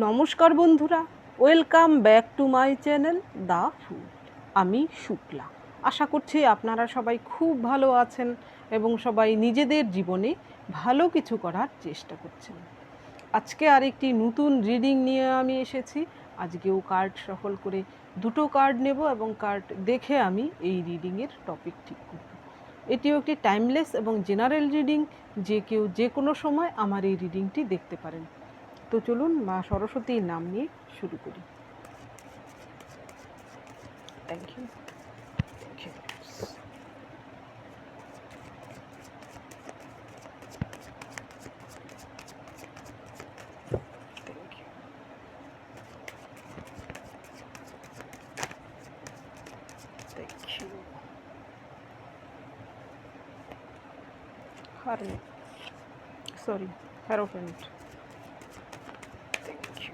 নমস্কার বন্ধুরা, welcome back to my channel the food. আমি শুক্লা। আশা করছি আপনারা সবাই খুব ভালো আছেন এবং সবাই নিজেদের জীবনে ভালো কিছু করার চেষ্টা করছেন। আজকে আরেকটি নতুন রিডিং নিয়ে আমি এসেছি। আজকেও কার্ড সফল করে দুটো কার্ড নেব এবং কার্ড দেখে আমি এই রিডিংয়ের টপিক ঠিক করব। এটিও একটি টাইমলেস এবং জেনারেল রিডিং, যে কেউ যে কোনো সময় আমার এই রিডিংটি দেখতে পারেন। তো চলুন মা সরস্বতীর নাম নিয়ে শুরু করি। Thank you, thank you. Sorry, Hierophant. Thank you.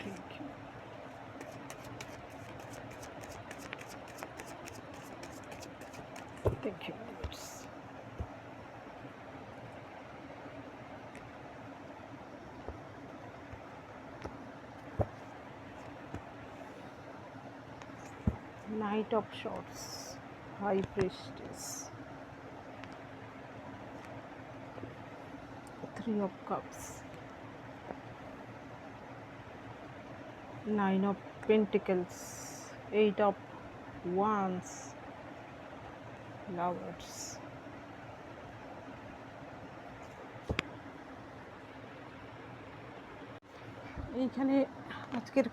Thank you. Thank you. Knight of Swords, High Priestess, Three of Cups, Nine of Pentacles, Eight of Wands, Lovers. এইখানে আজকের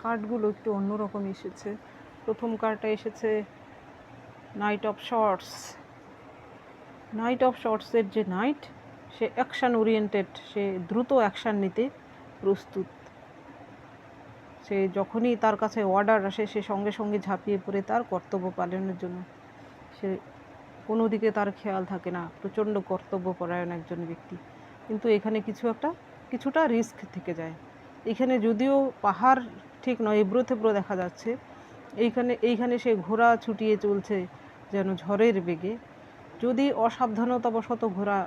কার্ডগুলো একটু অন্যরকম এসেছে। প্রথম কার্ডটা এসেছে knight of swords. Knight of শর্টসের যে নাইট, সে অ্যাকশান ওরিয়েন্টেড, সে দ্রুত অ্যাকশান নিতে প্রস্তুত। সে যখনই তার কাছে অর্ডার আসে সে সঙ্গে সঙ্গে ঝাঁপিয়ে পড়ে তার কর্তব্য পালনের জন্য। সে কোনো দিকে তার খেয়াল থাকে না, প্রচণ্ড কর্তব্যপরায়ণ একজন ব্যক্তি। কিন্তু এখানে কিছুটা রিস্ক থেকে যায়। এখানে যদিও পাহাড় ঠিক নয়, এবড়ো থেবড়ো দেখা যাচ্ছে, এইখানে সে ঘোড়া ছুটিয়ে চলছে যেন ঝড়ের বেগে। যদি অসাবধানতাবশত ঘোড়া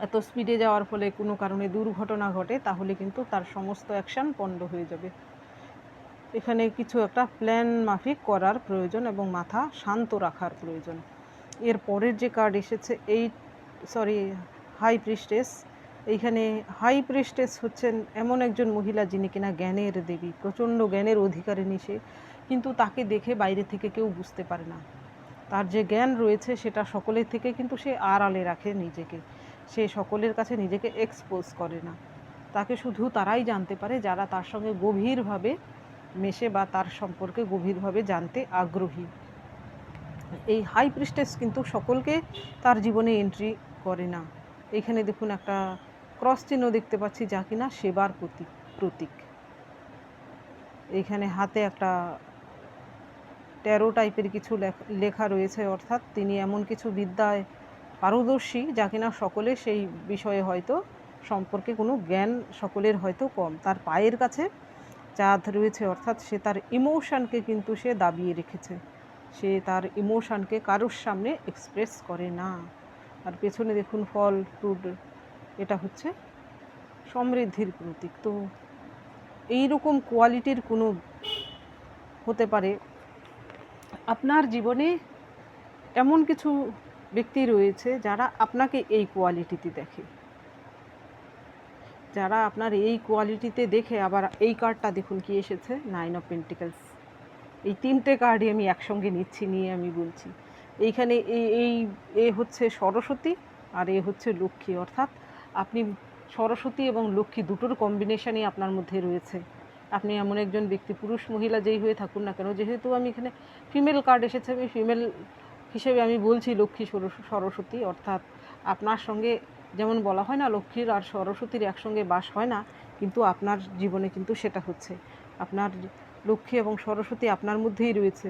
এত স্পিডে যাওয়ার ফলে কোনো কারণে দুর্ঘটনা ঘটে, তাহলে কিন্তু তার সমস্ত অ্যাকশান পণ্ড হয়ে যাবে। এখানে কিছু একটা প্ল্যান মাফিক করার প্রয়োজন এবং মাথা শান্ত রাখার প্রয়োজন। এর পরের যে কার্ড এসেছে হাই প্রিস্টেস। এইখানে হাই প্রিস্টেস হচ্ছেন এমন একজন মহিলা যিনি কিনা জ্ঞানের দেবী, প্রচণ্ড জ্ঞানের অধিকারিণী সে, কিন্তু তাকে দেখে বাইরে থেকে কেউ বুঝতে পারে না। তার যে জ্ঞান রয়েছে সেটা সকলের থেকে কিন্তু সে আড়ালে রাখে নিজেকে। সে সকলের কাছে নিজেকে এক্সপোজ করে না। তাকে শুধু তারাই জানতে পারে যারা তার সঙ্গে গভীরভাবে মেশে বা তার সম্পর্কে গভীরভাবে জানতে আগ্রহী। এই হাই প্রিস্টেস কিন্তু সকলকে তার জীবনে এন্ট্রি করে না। এখানে দেখুন একটা ক্রস চিহ্ন দেখতে পাচ্ছি, যা কিনা সেবার প্রতীক। এইখানে হাতে একটা ট্যারো টাইপের কিছু লেখা রয়েছে, অর্থাৎ তিনি এমন কিছু বিদ্যায় পারদর্শী যা কিনা সকলে সেই বিষয়ে হয়তো সম্পর্কে কোনো জ্ঞান সকলের হয়তো কম। তার পায়ের কাছে চাঁদ রয়েছে, অর্থাৎ সে তার ইমোশানকে কিন্তু সে দাবিয়ে রেখেছে। সে তার ইমোশানকে কারোর সামনে এক্সপ্রেস করে না। আর পেছনে দেখুন ফল ফ্রুট, এটা হচ্ছে সমৃদ্ধির প্রতীক। তো এইরকম কোয়ালিটির কোনো হতে পারে আপনার জীবনে, এমন কিছু ব্যক্তি রয়েছে যারা আপনাকে এই কোয়ালিটিতে দেখে, যারা আপনার এই কোয়ালিটিতে দেখে। আবার এই কার্ডটা দেখুন কি এসেছে, 9 অফ পেন্টিকলস। এই তিনটে কার্ডই আমি একসঙ্গে নিয়ে আমি বলছি। এইখানে এ হচ্ছে সরস্বতী আর এ হচ্ছে লক্ষ্মী, অর্থাৎ আপনি সরস্বতী এবং লক্ষ্মী দুটোর কম্বিনেশনই আপনার মধ্যে রয়েছে। আপনি এমন একজন ব্যক্তি, পুরুষ মহিলা যেই হয়ে থাকুন না কেন, যেহেতু আমি এখানে ফিমেল কার্ড এসেছে, আমি ফিমেল হিসেবে আমি বলছি লক্ষ্মী সরস্বতী, অর্থাৎ আপনার সঙ্গে যেমন বলা হয় না লক্ষ্মীর আর সরস্বতীর একসঙ্গে বাস হয় না, কিন্তু আপনার জীবনে কিন্তু সেটা হচ্ছে। আপনার লক্ষ্মী এবং সরস্বতী আপনার মধ্যেই রয়েছে।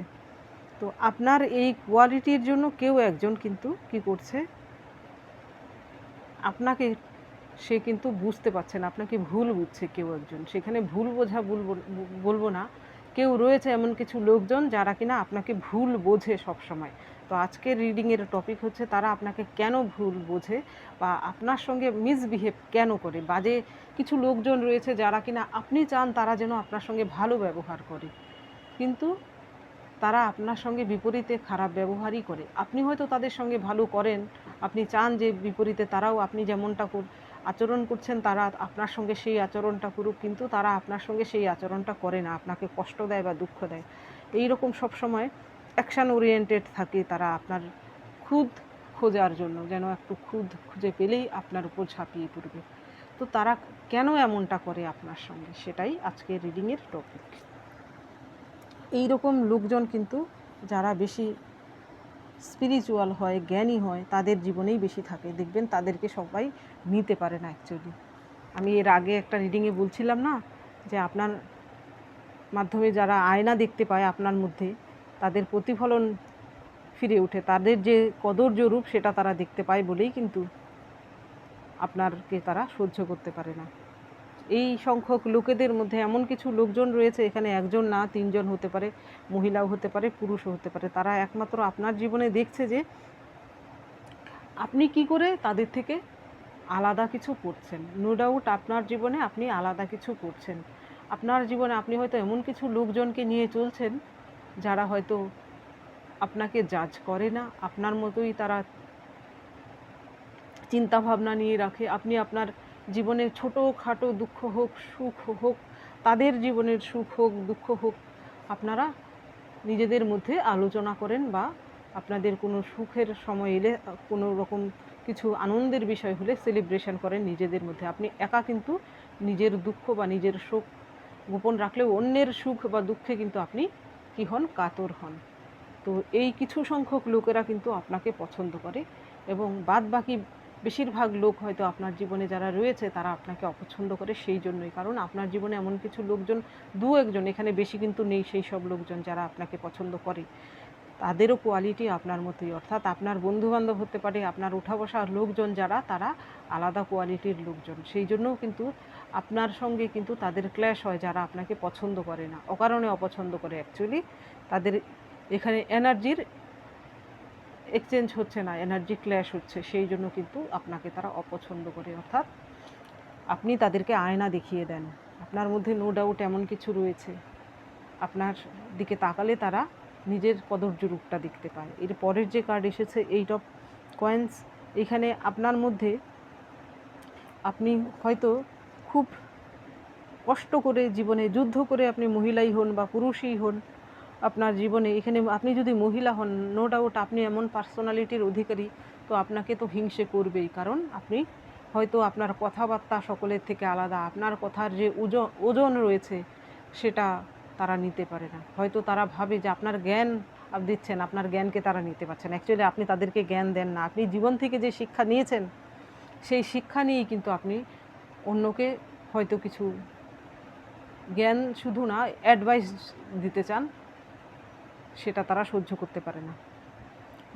তো আপনার এই কোয়ালিটির জন্য কেউ একজন কিন্তু কি করছে, আপনাকে সে কিন্তু বুঝতে পারছে না, আপনাকে ভুল বুঝছে কেউ একজন। সেখানে ভুল বোঝা বলবো না, কেউ রয়েছে এমন কিছু লোকজন যারা কিনা আপনাকে ভুল বোঝে সব সময়। তো আজকের রিডিংয়ের টপিক হচ্ছে তারা আপনাকে কেন ভুল বোঝে বা আপনার সঙ্গে মিসবিহেভ কেন করে। বাজে কিছু লোকজন রয়েছে যারা কিনা আপনি চান তারা যেন আপনার সঙ্গে ভালো ব্যবহার করে, কিন্তু তারা আপনার সঙ্গে বিপরীতে খারাপ ব্যবহারই করে। আপনি হয়তো তাদের সঙ্গে ভালো করেন, আপনি চান যে বিপরীতে তারাও আপনি যেমনটা আচরণ করছেন তারা আপনার সঙ্গে সেই আচরণটা করুক, কিন্তু তারা আপনার সঙ্গে সেই আচরণটা করে না, আপনাকে কষ্ট দেয় বা দুঃখ দেয়। এই রকম সবসময় অ্যাকশান ওরিয়েন্টেড থাকে তারা, আপনার খুদ খোঁজার জন্য, যেন একটু খুদ খুঁজে পেলেই আপনার উপর ঝাঁপিয়ে পড়বে। তো তারা কেন এমনটা করে আপনার সঙ্গে, সেটাই আজকের রিডিংয়ের টপিক। এই রকম লোকজন কিন্তু যারা বেশি স্পিরিচুয়াল হয়, জ্ঞানী হয়, তাদের জীবনেই বেশি থাকে। দেখবেন তাদেরকে সবাই নিতে পারে না অ্যাকচুয়ালি। আমি এর আগে একটা রিডিংয়ে বলছিলাম না যে আপনার মাধ্যমে যারা আয়না দেখতে পায় আপনার মধ্যে, তাদের প্রতিফলন ফিরে ওঠে, তাদের যে কদর্য রূপ সেটা তারা দেখতে পায় বলেই কিন্তু আপনারকে তারা সহ্য করতে পারে না। এই সংখ্যক লোকেদের মধ্যে এমন কিছু লোকজন রয়েছে, এখানে একজন না 3 জন হতে পারে, মহিলাও হতে পারে, পুরুষও হতে পারে। তারা একমাত্র আপনার জীবনে দেখছে যে আপনি কি করে তাদের থেকে আলাদা কিছু করছেন। নো ডাউট আপনার জীবনে আপনি আলাদা কিছু করছেন। আপনার জীবনে আপনি হয়তো এমন কিছু লোকজনকে নিয়ে চলছেন যারা হয়তো আপনাকে জাজ করে না, আপনার মতোই তারা চিন্তাভাবনা নিয়ে রাখে। আপনি আপনার জীবনে ছোটোখাটো দুঃখ হোক, সুখ হোক, তাদের জীবনের সুখ হোক, দুঃখ হোক, আপনারা নিজেদের মধ্যে আলোচনা করেন বা আপনাদের কোনো সুখের সময় এলে, কোনো রকম কিছু আনন্দের বিষয় হলে সেলিব্রেশন করেন নিজেদের মধ্যে। আপনি একা কিন্তু নিজের দুঃখ বা নিজের শোক গোপন রাখলেও অন্যের সুখ বা দুঃখে কিন্তু আপনি কী হন, কাতর হন। তো এই কিছু সংখ্যক লোকেরা কিন্তু আপনাকে পছন্দ করে, এবং বাদ বাকি বেশিরভাগ লোক হয়তো আপনার জীবনে যারা রয়েছে তারা আপনাকে অপছন্দ করে সেই জন্যই। কারণ আপনার জীবনে এমন কিছু লোকজন, 2-1 এখানে বেশি কিন্তু নেই, সেই সব লোকজন যারা আপনাকে পছন্দ করে তাদেরও কোয়ালিটি আপনার মতোই। অর্থাৎ আপনার বন্ধুবান্ধব হতে পারে, আপনার উঠা বসার লোকজন যারা, তারা আলাদা কোয়ালিটির লোকজন। সেই জন্যও কিন্তু আপনার সঙ্গে কিন্তু তাদের ক্ল্যাশ হয়, যারা আপনাকে পছন্দ করে না, অকারণে অপছন্দ করে। অ্যাকচুয়ালি তাদের এখানে এনার্জির এক্সচেঞ্জ হচ্ছে না, এনার্জি ক্ল্যাশ হচ্ছে, সেই জন্য কিন্তু আপনাকে তারা অপছন্দ করে। অর্থাৎ আপনি তাদেরকে আয়না দেখিয়ে দেন, আপনার মধ্যে নো ডাউট এমন কিছু রয়েছে, আপনার দিকে তাকালে তারা নিজের কদর্য রূপটা দেখতে পায়। এর পরের যে কার্ড এসেছে 8 অফ কয়েন্স, এখানে আপনার মধ্যে আপনি হয়তো খুব কষ্ট করে জীবনে যুদ্ধ করে, আপনি মহিলাই হন বা পুরুষই হন, আপনার জীবনে এখানে আপনি যদি মহিলা হন, নো ডাউট আপনি এমন পার্সোনালিটির অধিকারী, তো আপনাকে তো হিংসে করবেই। কারণ আপনি হয়তো আপনার কথাবার্তা সকলের থেকে আলাদা, আপনার কথার যে ওজন রয়েছে সেটা তারা নিতে পারে না। হয়তো তারা ভাবে যে আপনার জ্ঞান দিচ্ছেন, আপনার জ্ঞানকে তারা নিতে পারছে না। অ্যাকচুয়ালি আপনি তাদেরকে জ্ঞান দেন না, আপনি জীবন থেকে যে শিক্ষা নিয়েছেন সেই শিক্ষা নিয়েই কিন্তু আপনি অন্যকে হয়তো কিছু জ্ঞান শুধু না, অ্যাডভাইস দিতে চান, সেটা তারা সহ্য করতে পারে না।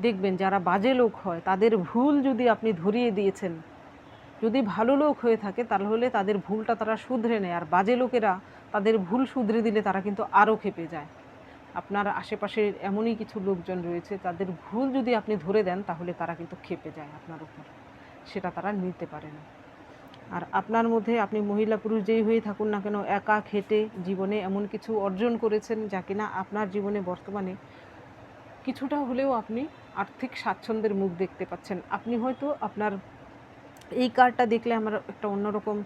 দেখবেন যারা বাজে লোক হয় তাদের ভুল যদি আপনি ধরিয়ে দিয়েছেন, যদি ভালো লোক হয়ে থাকে তাহলে তাদের ভুলটা তারা শুধরে নেয়, আর বাজে লোকেরা তাদের ভুল শুধরে দিলে তারা কিন্তু আরও ক্ষেপে যায়। আপনার আশেপাশে এমনই কিছু লোকজন রয়েছে, তাদের ভুল যদি আপনি ধরে দেন তাহলে তারা কিন্তু ক্ষেপে যায় আপনার উপর, সেটা তারা নিতে পারে না। আর আপনার মধ্যে আপনি মহিলা পুরুষ যেই হয়ে থাকুন না কেন, একা খেটে জীবনে এমন কিছু অর্জন করেছেন যা কিনা আপনার জীবনে বর্তমানে কিছুটা হলেও আপনি আর্থিক স্বাচ্ছন্দ্যের মুখ দেখতে পাচ্ছেন। আপনি হয়তো আপনার এই কার্ডটা দেখলে আমার একটা অন্যরকম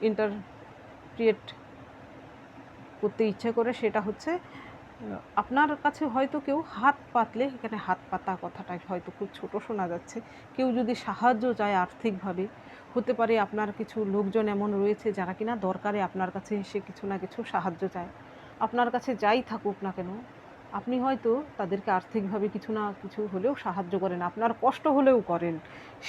ইন্টারপ্রিয়েট করতে ইচ্ছে করে, সেটা হচ্ছে আপনার কাছে হয়তো কেউ হাত পাতলে, এখানে হাত পাতা কথাটা হয়তো খুব ছোট শোনা যাচ্ছে, কেউ যদি সাহায্য চায় আর্থিকভাবে, হতে পারে আপনার কিছু লোকজন এমন রয়েছে যারা কিনা দরকারে আপনার কাছে এসে কিছু না কিছু সাহায্য চায়। আপনার কাছে যাই থাকুক না কেন, আপনি হয়তো তাদেরকে আর্থিকভাবে কিছু না কিছু হলেও সাহায্য করেন, আপনার কষ্ট হলেও করেন।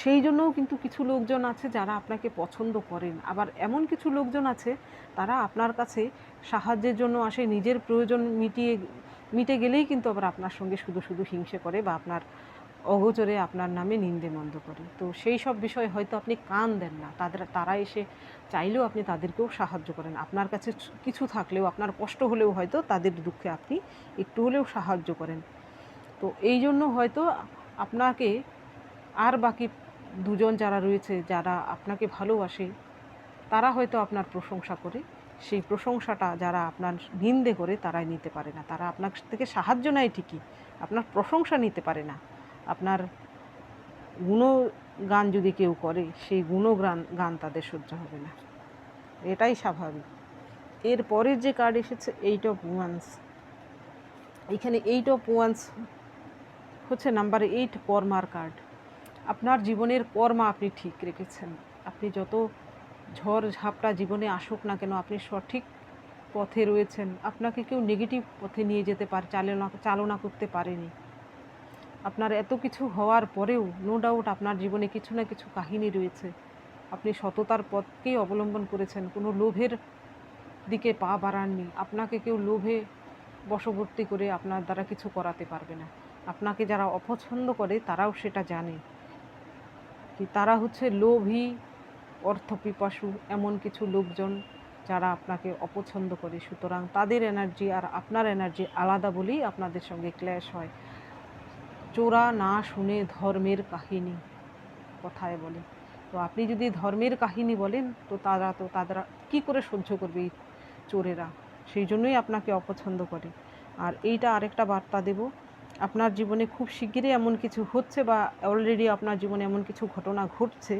সেই জন্যও কিন্তু কিছু লোকজন আছে যারা আপনাকে পছন্দ করেন। আবার এমন কিছু লোকজন আছে তারা আপনার কাছে সাহায্যের জন্য আসে, নিজের প্রয়োজন মিটে গেলেই কিন্তু আবার আপনার সঙ্গে শুধু শুধু হিংসে করে বা আপনার অগোচরে আপনার নামে নিন্দে মন্দ করে। তো সেই সব বিষয়ে হয়তো আপনি কান দেন না, তারা এসে চাইলেও আপনি তাদেরকেও সাহায্য করেন। আপনার কাছে কিছু থাকলেও, আপনার কষ্ট হলেও হয়তো তাদের দুঃখে আপনি একটু হলেও সাহায্য করেন। তো এই জন্য হয়তো আপনাকে আর বাকি দুজন যারা রয়েছে, যারা আপনাকে ভালোবাসে, তারা হয়তো আপনার প্রশংসা করে। সেই প্রশংসাটা যারা আপনার নিন্দে করে তারাই নিতে পারে না। তারা আপনার থেকে সাহায্য নেয় ঠিকই, আপনার প্রশংসা নিতে পারে না। আপনার গুণগান যদি কেউ করে, সেই গান তাদের সহ্য হবে না, এটাই স্বাভাবিক। এর পরের যে কার্ড এসেছে 8 অফ ওয়ান্স। এখানে 8 অফ ওয়ান্স হচ্ছে নাম্বার 8 কর্মার কার্ড। আপনার জীবনের কর্মা আপনি ঠিক রেখেছেন। আপনি যত ঝড় ঝাপটা জীবনে আসুক না কেন, আপনি সঠিক পথে রয়েছেন। আপনাকে কেউ নেগেটিভ পথে নিয়ে যেতে চালনা করতে পারেনি। আপনার এত কিছু হওয়ার পরেও নো ডাউট আপনার জীবনে কিছু না কিছু কাহিনী রয়েছে। আপনি সততার পথকেই অবলম্বন করেছেন, কোনো লোভের দিকে পা বাড়াননি। আপনাকে কেউ লোভে বশবর্তী করে আপনার দ্বারা কিছু করাতে পারবে না। আপনাকে যারা অপছন্দ করে তারাও সেটা জানে, কি তারা হচ্ছে লোভী, অর্থপিপাসু, এমন কিছু লোকজন যারা আপনাকে অপছন্দ করে। সুতরাং তাদের এনার্জি আর আপনার এনার্জি আলাদা বলেই আপনাদের সঙ্গে ক্ল্যাশ হয়। চোরা না শুনে ধর্মের কাহিনী কথায় বলে। তো আপনি যদি ধর্মের কাহিনী বলেন, তো তারা কী করে সহ্য করবে এই চোরেরা? সেই জন্যই আপনাকে অপছন্দ করে। আর এইটা আরেকটা বার্তা দেব, আপনার জীবনে খুব শিগগিরই এমন কিছু হচ্ছে, বা অলরেডি আপনার জীবনে এমন কিছু ঘটনা ঘটছে,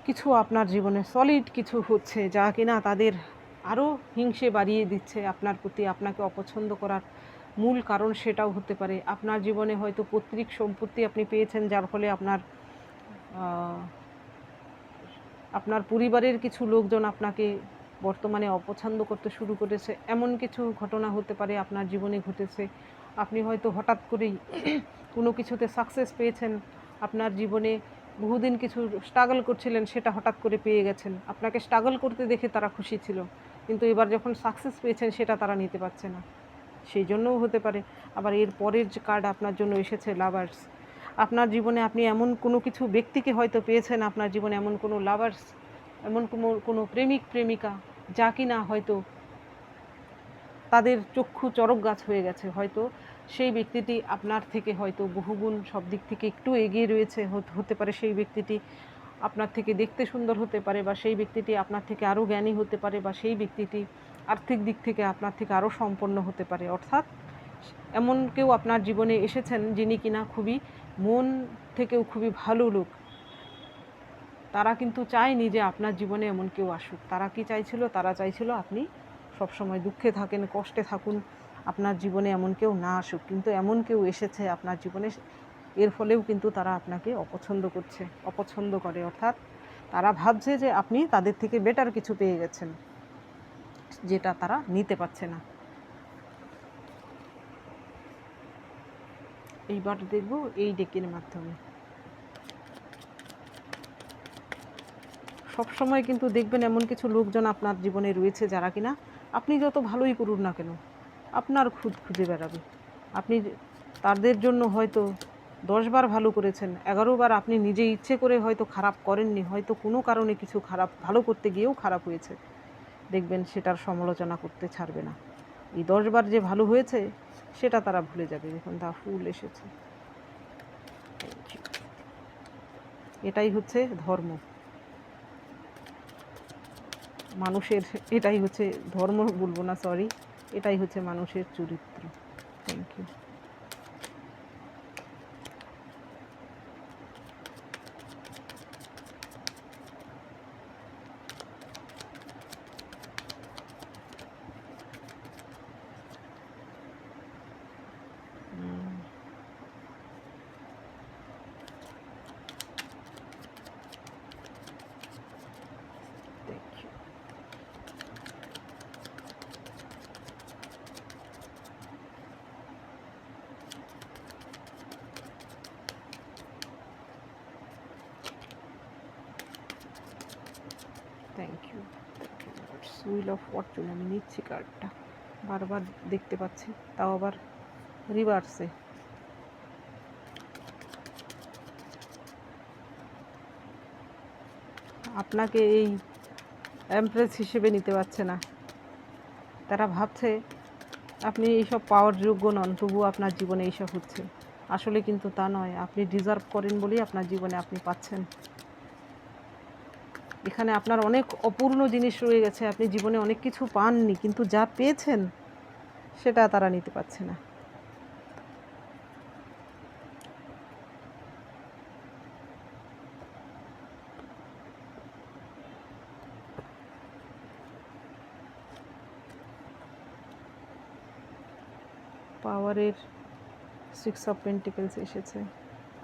কিছু আপনার জীবনে সলিড কিছু হচ্ছে যা কিনা তাদের আরও হিংসে বাড়িয়ে দিচ্ছে আপনার প্রতি। আপনাকে অপছন্দ করার মূল কারণ সেটাও হতে পারে। আপনার জীবনে হয়তো পৈতৃক সম্পত্তি আপনি পেয়েছেন, যার ফলে আপনার পরিবারের কিছু লোকজন আপনাকে বর্তমানে অপছন্দ করতে শুরু করেছে। এমন কিছু ঘটনা হতে পারে আপনার জীবনে ঘটেছে। আপনি হয়তো হঠাৎ করেই কোনো কিছুতে সাকসেস পেয়েছেন। আপনার জীবনে বহুদিন কিছু স্ট্রাগল করছিলেন, সেটা হঠাৎ করে পেয়ে গেছেন। আপনাকে স্ট্রাগল করতে দেখে তারা খুশি ছিল, কিন্তু এবার যখন সাকসেস পেয়েছেন সেটা তারা নিতে পারছে না, সেই জন্যও হতে পারে। আবার এর পরের যে কার্ড আপনার জন্য এসেছে লাভার্স। আপনার জীবনে আপনি এমন কোনো কিছু ব্যক্তিকে হয়তো পেয়েছেন, আপনার জীবনে এমন কোনো লাভার্স, এমন কোনো প্রেমিক প্রেমিকা যা কিনা হয়তো তাদের চক্ষু চড়ক গাছ হয়ে গেছে। হয়তো সেই ব্যক্তিটি আপনার থেকে হয়তো বহুগুণ সব দিক থেকে একটু এগিয়ে রয়েছে। হতে পারে সেই ব্যক্তিটি আপনার থেকে দেখতে সুন্দর হতে পারে, বা সেই ব্যক্তিটি আপনার থেকে আরও জ্ঞানী হতে পারে, বা সেই ব্যক্তিটি আর্থিক দিক থেকে আপনার থেকে আরও সম্পন্ন হতে পারে। অর্থাৎ এমন কেউ আপনার জীবনে এসেছেন যিনি কিনা খুবই মন থেকেও খুবই ভালো লোক। তারা কিন্তু চায়নি যে আপনার জীবনে এমন কেউ আসুক। তারা কি চাইছিল? তারা চাইছিল আপনি সবসময় দুঃখে থাকেন, কষ্টে থাকুন, আপনার জীবনে এমন কেউ না আসুক। কিন্তু এমন কেউ এসেছে আপনার জীবনে, এর ফলেও কিন্তু তারা আপনাকে অপছন্দ করে। অর্থাৎ তারা ভাবছে যে আপনি তাদের থেকে বেটার কিছু পেয়ে গেছেন, যেটা তারা নিতে পারছে না। এইবার দেখব এই ডেকের মাধ্যমে। সবসময় কিন্তু দেখবেন এমন কিছু লোকজন আপনার জীবনে রয়েছে যারা কিনা আপনি যত ভালোই করুন না কেন আপনার খুঁজে বেড়াবে। আপনি তাদের জন্য হয়তো 10 বার ভালো করেছেন, 11 বার আপনি নিজে ইচ্ছে করে হয়তো খারাপ করেননি, হয়তো কোনো কারণে কিছু ভালো করতে গিয়েও খারাপ হয়েছে, দেখবেন সেটার সমালোচনা করতে ছাড়বে না। এই 10 বার যে ভালো হয়েছে সেটা তারা ভুলে যাবে। দেখুন দা ফুল এসেছে। এটাই হচ্ছে ধর্ম মানুষের, এটাই হচ্ছে ধর্ম বলবো না, সরি, এটাই হচ্ছে মানুষের চরিত্র। Thank you. Thank you. Wheel of fortune আমি নিচ্ছি কার্ডটা, বারবার দেখতে পাচ্ছি, তাও আবার রিভার্সে। আপনাকে এই এমপ্রেস হিসেবে নিতে পারছে না। তারা ভাবছে আপনি এইসব পাওয়ার যোগ্য নন, তবুও আপনার জীবনে এইসব হচ্ছে। আসলে কিন্তু তা নয়, আপনি ডিজার্ভ করেন বলেই আপনার জীবনে আপনি পাচ্ছেন। এখানে আপনার অনেক অপূর্ণ জিনিস রয়ে গেছে, আপনি জীবনে অনেক কিছু পাননি, কিন্তু যা পেয়েছেন সেটা তারা নিতে পারছে না। পাওয়ারের 6 অফ পেন্টিকেলস এসেছে,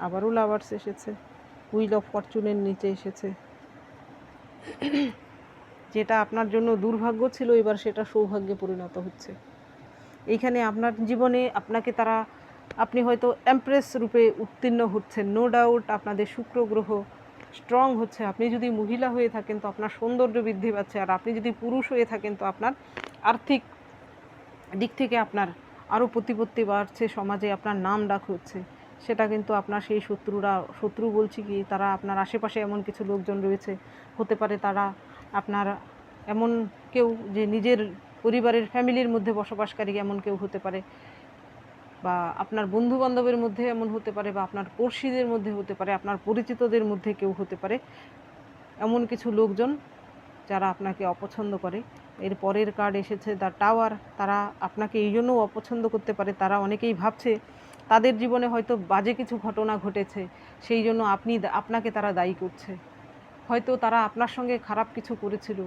আবারও লাভার্স এসেছে, হুইল অফ ফরচুনের নিচে এসেছে। যেটা আপনার জন্য দুর্ভাগ্য ছিল এবার সেটা সৌভাগ্যে পরিণত হচ্ছে। এইখানে আপনার জীবনে আপনাকে তারা, আপনি হয়তো এমপ্রেস রূপে উত্তীর্ণ হচ্ছেন। নো ডাউট আপনাদের শুক্র গ্রহ স্ট্রং হচ্ছে। আপনি যদি মহিলা হয়ে থাকেন তো আপনার সৌন্দর্য বৃদ্ধি পাচ্ছে, আর আপনি যদি পুরুষ হয়ে থাকেন তো আপনার আর্থিক দিক থেকে আপনার আরও প্রতিপত্তি বাড়ছে, সমাজে আপনার নাম ডাক হচ্ছে। সেটা কিন্তু আপনার সেই শত্রু বলছি কি, তারা আপনার আশেপাশে এমন কিছু লোকজন রয়েছে, হতে পারে তারা আপনার এমন কেউ যে নিজের পরিবারের ফ্যামিলির মধ্যে বসবাসকারী এমন কেউ হতে পারে, বা আপনার বন্ধু বান্ধবের মধ্যে এমন হতে পারে, বা আপনার পড়শিদের মধ্যে হতে পারে, আপনার পরিচিতদের মধ্যে কেউ হতে পারে এমন কিছু লোকজন যারা আপনাকে অপছন্দ করে। এর পরের কার্ড এসেছে দ্য টাওয়ার। তারা আপনাকে এই জন্যও অপছন্দ করতে পারে, তারা অনেকেই ভাবছে তাদের জীবনে হয়তো বাজে কিছু ঘটনা ঘটেছে, সেই জন্য আপনাকে তারা দায়ী করছে। হয়তো তারা আপনার সঙ্গে খারাপ কিছু করেছিল,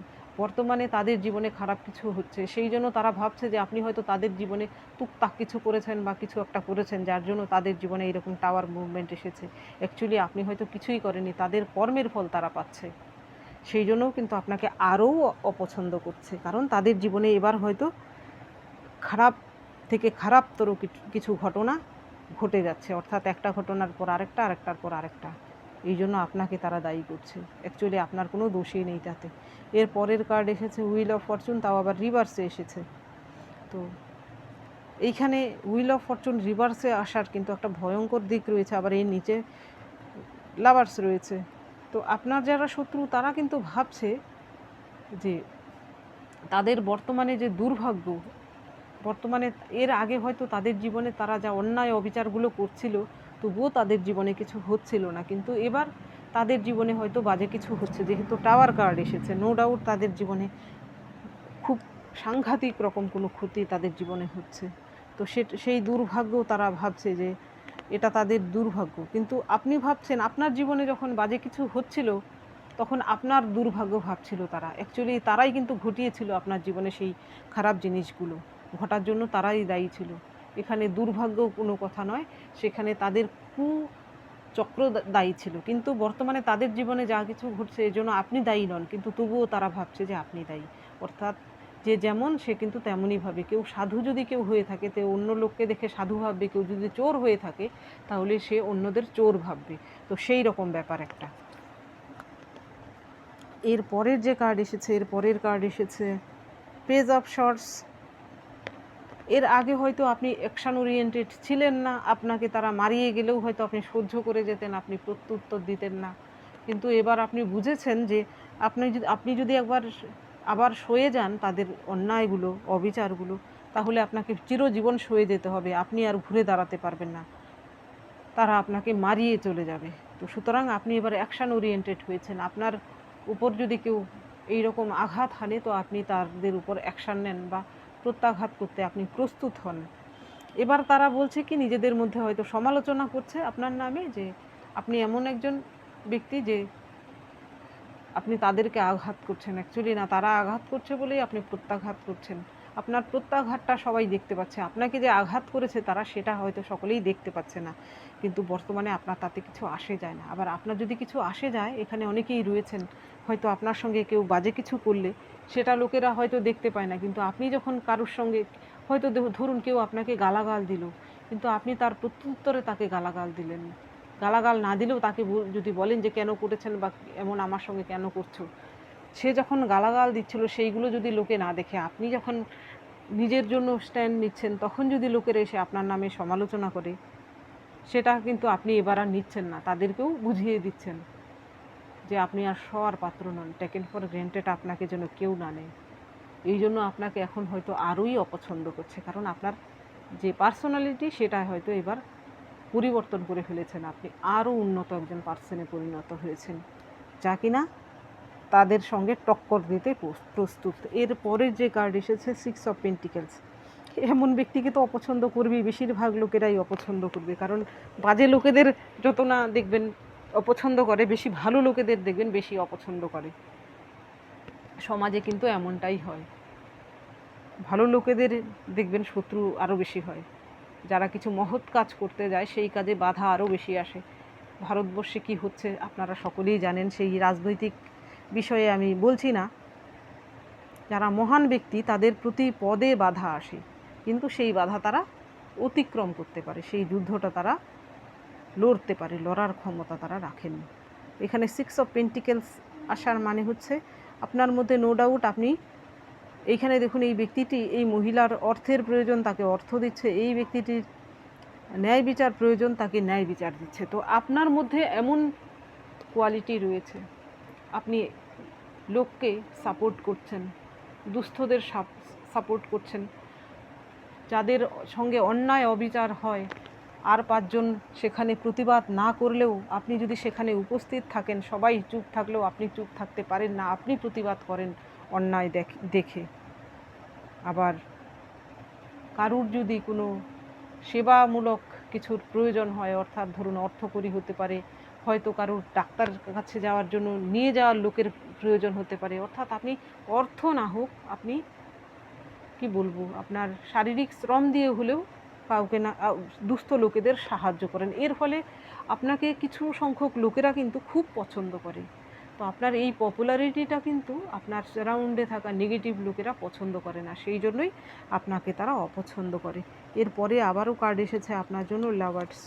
বর্তমানে তাদের জীবনে খারাপ কিছু হচ্ছে, সেই জন্য তারা ভাবছে যে আপনি হয়তো তাদের জীবনে টুকটাক কিছু করেছেন বা কিছু একটা করেছেন, যার জন্য তাদের জীবনে এরকম টাওয়ার মুভমেন্ট এসেছে। অ্যাকচুয়ালি আপনি হয়তো কিছুই করেননি, তাদের কর্মের ফল তারা পাচ্ছে, সেই জন্যও কিন্তু আপনাকে আরও অপছন্দ করছে, কারণ তাদের জীবনে এবার হয়তো খারাপ থেকে খারাপতর কিছু ঘটনা ঘটে যাচ্ছে, অর্থাৎ একটা ঘটনার পর আরেকটা, আরেকটার পর আরেকটা। এই জন্য আপনাকে তারা দায়ী করছে। অ্যাকচুয়ালি আপনার কোনো দোষই নেই তাতে। এর পরের কার্ড এসেছে হুইল অফ ফরচুন, তাও আবার রিভার্সে এসেছে। তো এইখানে হুইল অফ ফরচুন রিভার্সে আসার কিন্তু একটা ভয়ঙ্কর দিক রয়েছে, আবার এর নিচে লাভার্স রয়েছে। তো আপনার যারা শত্রু তারা কিন্তু ভাবছে যে তাদের বর্তমানে যে দুর্ভাগ্য, বর্তমানে এর আগে হয়তো তাদের জীবনে তারা যা অন্যায় অবিচারগুলো করছিল তবুও তাদের জীবনে কিছু হচ্ছিল না, কিন্তু এবার তাদের জীবনে হয়তো বাজে কিছু হচ্ছে। যেহেতু টাওয়ার কার্ড এসেছে, নো ডাউট তাদের জীবনে খুব সাংঘাতিক রকম কোনো ক্ষতি তাদের জীবনে হচ্ছে। তো সেই দুর্ভাগ্য তারা ভাবছে যে এটা তাদের দুর্ভাগ্য, কিন্তু আপনি ভাবছেন আপনার জীবনে যখন বাজে কিছু হচ্ছিল তখন আপনার দুর্ভাগ্য ভাবছিল তারা। অ্যাকচুয়ালি তারাই কিন্তু ঘটিয়েছিল আপনার জীবনে সেই খারাপ জিনিসগুলো ঘটার জন্য, তারাই দায়ী ছিল। এখানে দুর্ভাগ্য কোনো কথা নয়, সেখানে তাদের কুচক্র দায়ী ছিল। কিন্তু বর্তমানে তাদের জীবনে যা কিছু ঘটছে এর জন্য আপনি দায়ী নন, কিন্তু তবুও তারা ভাবছে যে আপনি দায়ী। অর্থাৎ যে যেমন সে কিন্তু তেমনই ভাবে। কেউ সাধু যদি কেউ হয়ে থাকে তো অন্য লোককে দেখে সাধু ভাববে, কেউ যদি চোর হয়ে থাকে তাহলে সে অন্যদের চোর ভাববে। তো সেই রকম ব্যাপার একটা। এর পরের যে কার্ড এসেছে, এর পরের কার্ড এসেছে পেজ অফ শর্টস। এর আগে হয়তো আপনি অ্যাকশন ওরিয়েন্টেড ছিলেন না, আপনাকে তারা মারিয়ে গেলেও হয়তো আপনি সহ্য করে যেতেন, আপনি প্রত্যুত্তর দিতেন না। কিন্তু এবার আপনি বুঝেছেন যে আপনি যদি আবার সয়ে যান তাদের অন্যায়গুলো, অবিচারগুলো, তাহলে আপনাকে চিরজীবন সয়ে যেতে হবে, আপনি আর ঘুরে দাঁড়াতে পারবেন না, তারা আপনাকে মারিয়ে চলে যাবে। তো সুতরাং আপনি এবার অ্যাকশন ওরিয়েন্টেড হয়েছেন। আপনার উপর যদি কেউ এইরকম আঘাত হানে তো আপনি তাদের উপর অ্যাকশান নেন বা প্রত্যাঘাত করতে আপনি প্রস্তুত হন। এবার তারা বলছে কি, নিজেদের মধ্যে হয়তো সমালোচনা করছে আপনার নামে যে আপনি এমন একজন ব্যক্তি যে আপনি তাদেরকে আঘাত করছেন। অ্যাকচুয়ালি না, তারা আঘাত করছে বলেই আপনি প্রত্যাঘাত করছেন। আপনার প্রত্যাঘাতটা সবাই দেখতে পাচ্ছে, আপনাকে যে আঘাত করেছে তারা সেটা হয়তো সকলেই দেখতে পাচ্ছে না, কিন্তু বর্তমানে আপনার তাতে কিছু আসে যায় না। আবার আপনার যদি কিছু আসে যায়, এখানে অনেকেই রয়েছেন হয়তো আপনার সঙ্গে কেউ বাজে কিছু করলে সেটা লোকেরা হয়তো দেখতে পায় না, কিন্তু আপনি যখন কারোর সঙ্গে হয়তো ধরুন কেউ আপনাকে গালাগাল দিল, কিন্তু আপনি তার প্রত্যুত্তরে তাকে গালাগাল দিলেন। গালাগাল না দিলেও তাকে যদি বলেন যে কেন করেছেন বা এমন আমার সঙ্গে কেন করছো, সে যখন গালাগাল দিচ্ছিল সেইগুলো যদি লোকে না দেখে আপনি যখন নিজের জন্য স্ট্যান্ড নিচ্ছেন, তখন যদি লোকেরা এসে আপনার নামে সমালোচনা করে, সেটা কিন্তু আপনি এবার আর নিচ্ছেন না, তাদেরকেও বুঝিয়ে দিচ্ছেন যে আপনি আর সবার পাত্র নন, টেকেন ফর গ্রান্টেড আপনাকে যেন কেউ না নেয়। এই জন্য আপনাকে এখন হয়তো আরোই অপছন্দ করছে, কারণ আপনার যে পার্সোনালিটি সেটা হয়তো এবার পরিবর্তন করে ফেলেছেন, আপনি আরও উন্নত একজন পার্সনে পরিণত হয়েছেন, যা কিনা তাদের সঙ্গে টক্কর দিতে প্রস্তুত। এর পরের যে কার্ড এসেছে 6 অফ পেন্টিকেলস, এমন ব্যক্তিকে তো অপছন্দ করবেই, বেশিরভাগ লোকেরাই অপছন্দ করবে, কারণ বাজে লোকেদের যত না দেখবেন অপছন্দ করে, বেশি ভালো লোকেদের দেখবেন বেশি অপছন্দ করে। সমাজে কিন্তু এমনটাই হয়, ভালো লোকেদের দেখবেন শত্রু আরও বেশি হয়, যারা কিছু মহৎ কাজ করতে যায় সেই কাজে বাধা আরও বেশি আসে। ভারতবর্ষে কি হচ্ছে আপনারা সকলেই জানেন, সেই রাজনৈতিক বিষয়ে আমি বলছি না। যারা মহান ব্যক্তি তাদের প্রতি পদে বাধা আসে, কিন্তু সেই বাধা তারা অতিক্রম করতে পারে, সেই যুদ্ধটা তারা লড়তে পারে, লড়ার ক্ষমতা তারা রাখেন। এখানে 6 অফ পেন্টিকেলস আসার মানে হচ্ছে আপনার মধ্যে নো ডাউট আপনি এইখানে দেখুন, এই ব্যক্তিটি, এই মহিলার অর্থের প্রয়োজন, তাকে অর্থ দিচ্ছে, এই ব্যক্তিটির ন্যায় বিচার প্রয়োজন, তাকে ন্যায় বিচার দিচ্ছে। তো আপনার মধ্যে এমন কোয়ালিটি রয়েছে, আপনি লোককে সাপোর্ট করছেন, দুস্থদের সাপোর্ট করছেন, যাদের সঙ্গে অন্যায় অবিচার হয় আর 5 জন সেখানে প্রতিবাদ না করলেও আপনি যদি সেখানে উপস্থিত থাকেন, সবাই চুপ থাকলেও আপনি চুপ থাকতে পারেন না, আপনি প্রতিবাদ করেন অন্যায় দেখে। আবার কারুর যদি কোনো সেবামূলক কিছুর প্রয়োজন হয়, অর্থাৎ ধরুন অর্থকরী হতে পারে, হয়তো কারুর ডাক্তার কাছে যাওয়ার জন্য নিয়ে যাওয়ার লোকের প্রয়োজন হতে পারে, অর্থাৎ আপনি অর্থ না হোক, আপনি কি বলবো, আপনার শারীরিক শ্রম দিয়ে হলেও কাউকে না দুস্থ লোকেদের সাহায্য করেন। এর ফলে আপনাকে কিছু সংখ্যক লোকেরা কিন্তু খুব পছন্দ করে। তো আপনার এই পপুলারিটিটা কিন্তু আপনার সারাউন্ডে থাকা নেগেটিভ লোকেরা পছন্দ করে না, সেই জন্যই আপনাকে তারা অপছন্দ করে। এরপরে আবারও কার্ড এসেছে আপনার জন্য লাভার্স।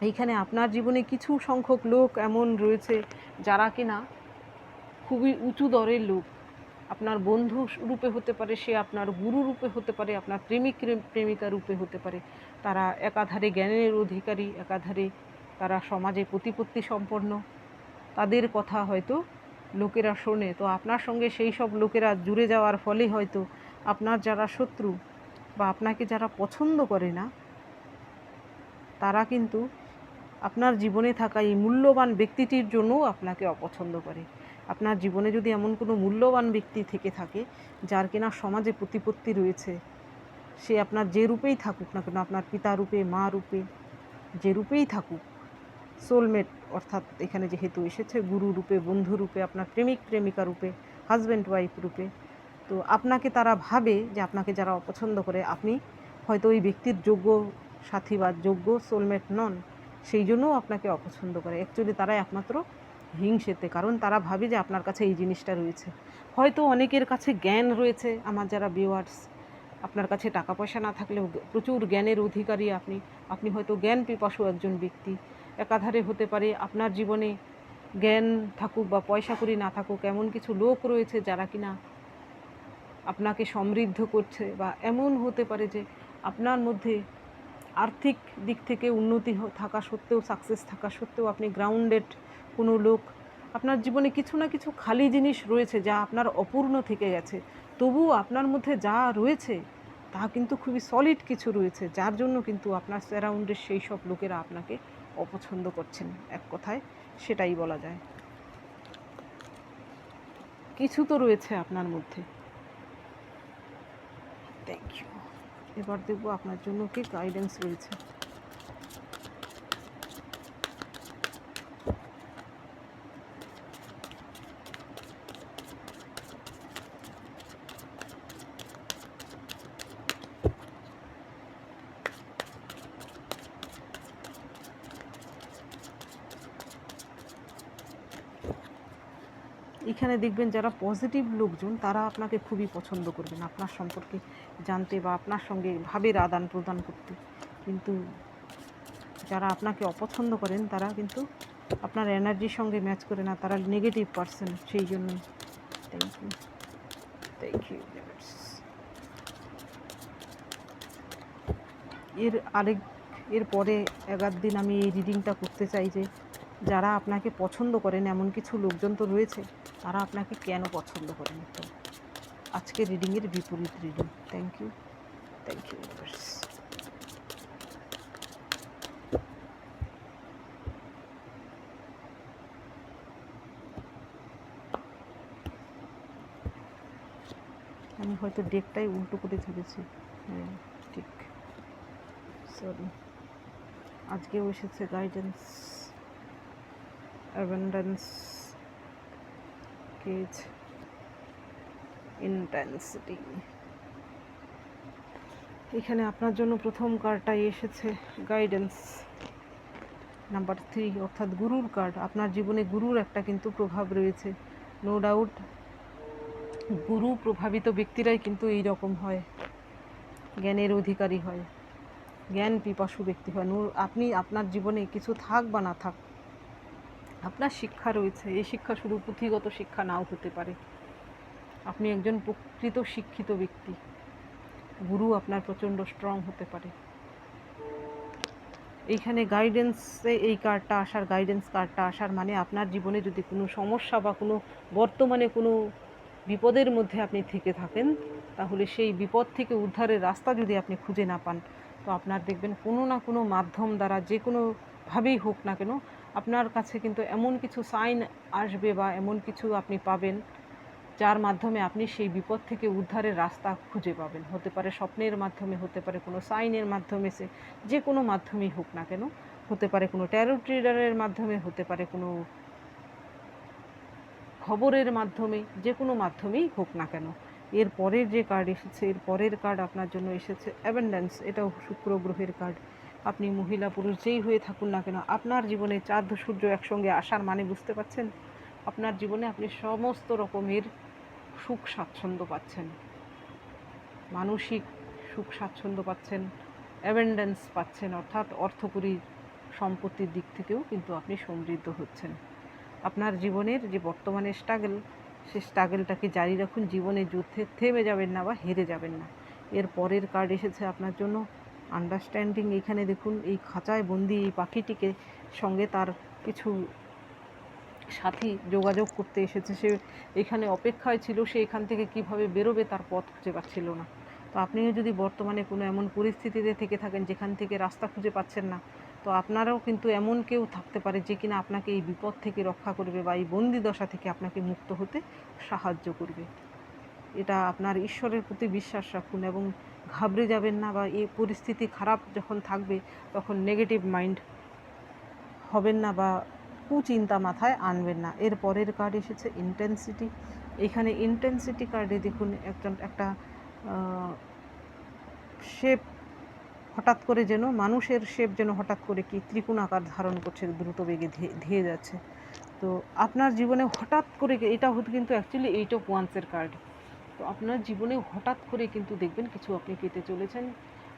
এইখানে আপনার জীবনে কিছু সংখ্যক লোক এমন রয়েছে যারা কিনা খুবই উঁচু দরের লোক, আপনার বন্ধু রূপে হতে পারে, সে আপনার গুরু রূপে হতে পারে, আপনার প্রেমিক প্রেমিকা রূপে হতে পারে। তারা একাধারে জ্ঞানের অধিকারী, একাধারে তারা সমাজে প্রতিপত্তি সম্পন্ন, তাদের কথা হয়তো লোকেরা শোনে। তো আপনার সঙ্গে সেই সব লোকেরা জুড়ে যাওয়ার ফলে হয়তো আপনার যারা শত্রু বা আপনাকে যারা পছন্দ করে না, তারা কিন্তু আপনার জীবনে থাকা এই মূল্যবান ব্যক্তিটির জন্যও আপনাকে অপছন্দ করে। আপনার জীবনে যদি এমন কোনো মূল্যবান ব্যক্তি থেকে থাকে যার কিনা সমাজে প্রতিপত্তি রয়েছে, সে আপনার যে রূপেই থাকুক না কেন, আপনার পিতা রূপে, মা রূপে, যে রূপেই থাকুক, সোলমেট অর্থাৎ এখানে যেহেতু এসেছে গুরু রূপে, বন্ধু রূপে, আপনার প্রেমিক প্রেমিকা রূপে, হাজব্যান্ড ওয়াইফ রূপে, তো আপনাকে তারা ভাবে যে আপনাকে যারা অপছন্দ করে আপনি হয়তো ওই ব্যক্তির যোগ্য সাথী বা যোগ্য সোলমেট নন, সেই জন্যও আপনাকে অপছন্দ করে। অ্যাকচুয়ালি তারা একমাত্র হিংসেতে, কারণ তারা ভাবে যে আপনার কাছে এই জিনিসটা রয়েছে। হয়তো অনেকের কাছে জ্ঞান রয়েছে, আমার যারা ভিউয়ার্স, আপনার কাছে টাকা পয়সা না থাকলেও প্রচুর জ্ঞানের অধিকারী আপনি হয়তো জ্ঞান পিপাসু একজন ব্যক্তি। একাধারে হতে পারে আপনার জীবনে জ্ঞান থাকুক বা পয়সা কড়ি না থাকুক, এমন কিছু লোক রয়েছে যারা কিনা আপনাকে সমৃদ্ধ করছে, বা এমন হতে পারে যে আপনার মধ্যে আর্থিক দিক থেকে উন্নতি থাকা সত্ত্বেও, সাকসেস থাকা সত্ত্বেও আপনি গ্রাউন্ডেড কোনো লোক, আপনার জীবনে কিছু না কিছু খালি জিনিস রয়েছে যা আপনার অপূর্ণ থেকে গেছে, তবুও আপনার মধ্যে যা রয়েছে তা কিন্তু খুবই সলিড কিছু রয়েছে, যার জন্য কিন্তু আপনার সারাউন্ডের সেই সব লোকেরা আপনাকে অপছন্দ করছেন। এক কথায় সেটাই বলা যায়, কিছু তো রয়েছে আপনার মধ্যে। Thank you. এবার দেখবো আপনার জন্য কি গাইডেন্স রয়েছে। এখানে দেখবেন যারা পজিটিভ লোকজন তারা আপনাকে খুবই পছন্দ করবেন, আপনার সম্পর্কে জানতে বা আপনার সঙ্গে ভাবের আদান প্রদান করতে। কিন্তু যারা আপনাকে অপছন্দ করেন তারা কিন্তু আপনার এনার্জির সঙ্গে ম্যাচ করে না, তারা নেগেটিভ পারসন, সেই জন্যই। Thank you, thank you. এর পরে 11 দিন আমি এই রিডিংটা করতে চাই যে যারা আপনাকে পছন্দ করেন, এমন কিছু লোকজন তো রয়েছে, তারা আপনাকে কেন পছন্দ করেন? তো আজকে রিডিংয়ের বিপরীত রিডিং। Thank you universe. আমি হয়তো ডেকটাই উল্টো করে ধরেছি। হ্যাঁ ঠিক, সরি। আজকেও এসেছে গাইডেন্স, অ্যাবান্ডেন্স, কেজ, ইন্টেন্সিটি। এখানে আপনার জন্য প্রথম কার্ডটাই এসেছে গাইডেন্স নাম্বার 3, অর্থাৎ গুরুর কার্ড। আপনার জীবনে গুরুর একটা কিন্তু প্রভাব রয়েছে, নো ডাউট। গুরু প্রভাবিত ব্যক্তিরাই কিন্তু এই রকম হয়, জ্ঞানের অধিকারী হয়, জ্ঞান পিপাসু ব্যক্তি হয়। আপনি আপনার জীবনে কিছু থাক বা না থাক, আপনার শিক্ষা রয়েছে। এই শিক্ষা শুধু পুঁথিগত শিক্ষা নাও হতে পারে, আপনি একজন প্রকৃত শিক্ষিত ব্যক্তি। গুরু আপনার প্রচণ্ড স্ট্রং হতে পারে। এইখানে গাইডেন্সে এই গাইডেন্স কার্ডটা আসার মানে আপনার জীবনে যদি কোনো সমস্যা বা কোনো বর্তমানে কোনো বিপদের মধ্যে আপনি থেকে থাকেন, তাহলে সেই বিপদ থেকে উদ্ধারের রাস্তা যদি আপনি খুঁজে না পান, তো আপনার দেখবেন কোনো না কোনো মাধ্যম দ্বারা, যে কোনোভাবেই হোক না কেন, আপনার কাছে কিন্তু এমন কিছু সাইন আসবে বা এমন কিছু আপনি পাবেন, যার মাধ্যমে আপনি সেই বিপদ থেকে উদ্ধারের রাস্তা খুঁজে পাবেন। হতে পারে স্বপ্নের মাধ্যমে, হতে পারে কোনো সাইনের মাধ্যমে, যে কোনো মাধ্যমেই হোক না কেন, হতে পারে কোনো ট্যারো রিডারের মাধ্যমে, হতে পারে কোনো খবরের মাধ্যমে, যে কোনো মাধ্যমেই হোক না কেন। এর পরের যে কার্ড এসেছে, এর পরের কার্ড আপনার জন্য এসেছে অ্যাবেন্ডেন্স। এটাও শুক্র গ্রহের কার্ড। আপনি মহিলা পুরুষ যেই হয়ে থাকুন না কেন, আপনার জীবনে চাঁদ সূর্য একসঙ্গে আসার মানে বুঝতে পারছেন? আপনার জীবনে আপনি সমস্ত রকমের সুখ স্বাচ্ছন্দ্য পাচ্ছেন, মানসিক সুখ স্বাচ্ছন্দ্য পাচ্ছেন, অ্যাবেন্ডেন্স পাচ্ছেন, অর্থাৎ অর্থকরী সম্পত্তির দিক থেকেও কিন্তু আপনি সমৃদ্ধ হচ্ছেন। আপনার জীবনের যে বর্তমানে স্ট্রাগল, সে স্ট্রাগলটাকে জারি রাখুন। জীবনে যুদ্ধে থেমে যাবেন না বা হেরে যাবেন না। এর পরের কার্ড এসেছে আপনার জন্য আন্ডারস্ট্যান্ডিং। এখানে দেখুন, এই খাঁচায় বন্দি এই পাখিটিকে সঙ্গে তার কিছু সাথী যোগাযোগ করতে এসেছে। সে এখানে অপেক্ষায় ছিল, সে এখান থেকে কিভাবে বেরোবে তার পথ খুঁজে পাচ্ছিল না। তো আপনিও যদি বর্তমানে কোনো এমন পরিস্থিতিতে থেকে থাকেন যেখান থেকে রাস্তা খুঁজে পাচ্ছেন না, তো আপনারাও কিন্তু এমন কেউ থাকতে পারে যে কিনা আপনাকে এই বিপদ থেকে রক্ষা করবে বা এই বন্দি দশা থেকে আপনাকে মুক্ত হতে সাহায্য করবে। এটা আপনার ঈশ্বরের প্রতি বিশ্বাস রাখুন এবং ঘাবড়ে যাবেন না, বা এই পরিস্থিতি খারাপ যখন থাকবে তখন নেগেটিভ মাইন্ড হবেন না বা কুচিন্তা মাথায় আনবেন না। এর পরের কার্ড এসেছে ইন্টেন্সিটি। এখানে ইন্টেন্সিটি কার্ডে দেখুন একটা শেপ হঠাৎ করে, যেন মানুষের শেপ যেন হঠাৎ করে কি ত্রিকোণ আকার ধারণ করছে, দ্রুত বেগে ধেয়ে যাচ্ছে। তো আপনার জীবনে হঠাৎ করে, এটা হতে কিন্তু অ্যাকচুয়ালি 8 অফ ওয়ান্সের কার্ড। তো আপনার জীবনে হঠাৎ করে কিন্তু দেখবেন কিছু আপনি পেতে চলেছেন।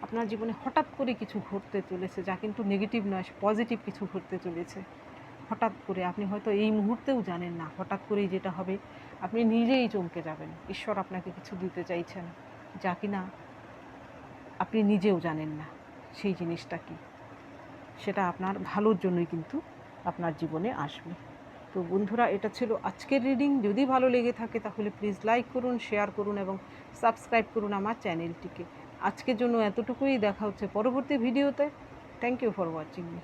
আপনার জীবনে হঠাৎ করে কিছু ঘটতে চলেছে, যা কিন্তু নেগেটিভ নয়, পজিটিভ কিছু ঘটতে চলেছে। হঠাৎ করে আপনি হয়তো এই মুহূর্তেও জানেন না, হঠাৎ করেই যেটা হবে আপনি নিজেই চমকে যাবেন। ঈশ্বর আপনাকে কিছু দিতে চাইছেন, যা কিনা আপনি নিজেও জানেন না সেই জিনিসটা কি। সেটা আপনার ভালোর জন্যই কিন্তু আপনার জীবনে আসবে। তো বন্ধুরা, এটা ছিল আজকের রিডিং। যদি ভালো লেগে থাকে তাহলে প্লিজ লাইক করুন, শেয়ার করুন এবং সাবস্ক্রাইব করুন আমার চ্যানেলটিকে। আজকের জন্য এতটুকুই। দেখা হচ্ছে পরবর্তী ভিডিওতে। Thank you for watching me.